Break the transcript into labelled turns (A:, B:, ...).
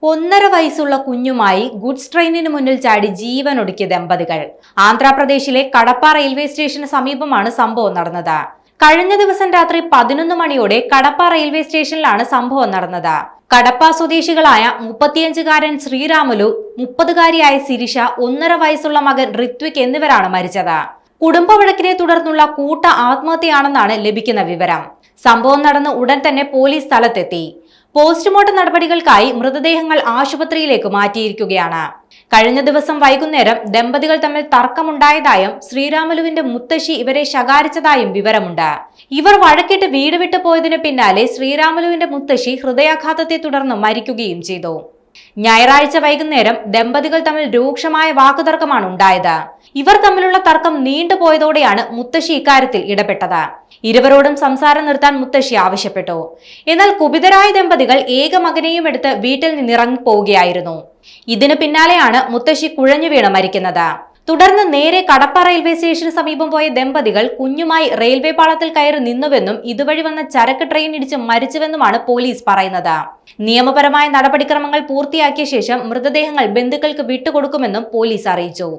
A: 1.5 വയസ്സുള്ള കുഞ്ഞുമായി ഗുഡ്സ് ട്രെയിനിന് മുന്നിൽ ചാടി ജീവനൊടുക്കിയ ദമ്പതികൾ. ആന്ധ്രാപ്രദേശിലെ കടപ്പ റെയിൽവേ സ്റ്റേഷന് സമീപമാണ് സംഭവം നടന്നത്. കഴിഞ്ഞ ദിവസം രാത്രി 11 മണിയോടെ കടപ്പ റെയിൽവേ സ്റ്റേഷനിലാണ് സംഭവം നടന്നത്. കടപ്പ സ്വദേശികളായ 35-കാരൻ ശ്രീരാമുലു, 30-കാരിയായ സിരിഷ, 1.5 വയസ്സുള്ള മകൻ ഋത്വിക് എന്നിവരാണ് മരിച്ചത്. കുടുംബ വഴക്കിനെ തുടർന്നുള്ള കൂട്ട ആത്മഹത്യയാണെന്നാണ് ലഭിക്കുന്ന വിവരം. സംഭവം നടന്ന ഉടൻ തന്നെ പോലീസ് സ്ഥലത്തെത്തി. പോസ്റ്റ്മോർട്ടം നടപടികൾക്കായി മൃതദേഹങ്ങൾ ആശുപത്രിയിലേക്ക് മാറ്റിയിരിക്കുകയാണ്. കഴിഞ്ഞ ദിവസം വൈകുന്നേരം ദമ്പതികൾ തമ്മിൽ തർക്കമുണ്ടായതായും ശ്രീരാമുലുവിന്റെ മുത്തശ്ശി ഇവരെ ശകാരിച്ചതായും വിവരമുണ്ട്. ഇവർ വഴക്കിട്ട് വീട് വിട്ടു പോയതിനു പിന്നാലെ ശ്രീരാമുലുവിന്റെ മുത്തശ്ശി ഹൃദയാഘാതത്തെ തുടർന്ന് മരിക്കുകയും ചെയ്തു. ഞായറാഴ്ച വൈകുന്നേരം ദമ്പതികൾ തമ്മിൽ രൂക്ഷമായ വാക്കുതർക്കമാണ് ഉണ്ടായത്. ഇവർ തമ്മിലുള്ള തർക്കം നീണ്ടുപോയതോടെയാണ് മുത്തശ്ശി ഇക്കാര്യത്തിൽ ഇടപെട്ടത്. ഇരുവരോടും സംസാരം നിർത്താൻ മുത്തശ്ശി ആവശ്യപ്പെട്ടു. എന്നാൽ കുപിതരായ ദമ്പതികൾ ഏക മകനെയും എടുത്ത് വീട്ടിൽ നിന്നിറങ്ങി പോവുകയായിരുന്നു. ഇതിനു പിന്നാലെയാണ് മുത്തശ്ശി കുഴഞ്ഞു വീണ് മരിക്കുന്നത്. തുടർന്ന് നേരെ കടപ്പ റെയിൽവേ സ്റ്റേഷന് സമീപം പോയ ദമ്പതികൾ കുഞ്ഞുമായി റെയിൽവേ പാളത്തിൽ കയറി നിന്നുവെന്നും ഇതുവഴി വന്ന ചരക്ക് ട്രെയിൻ ഇടിച്ച് മരിച്ചുവെന്നുമാണ് പോലീസ് പറയുന്നത്. നിയമപരമായ നടപടിക്രമങ്ങൾ പൂർത്തിയാക്കിയ ശേഷം മൃതദേഹങ്ങൾ ബന്ധുക്കൾക്ക് വിട്ടുകൊടുക്കുമെന്നും പോലീസ് അറിയിച്ചു.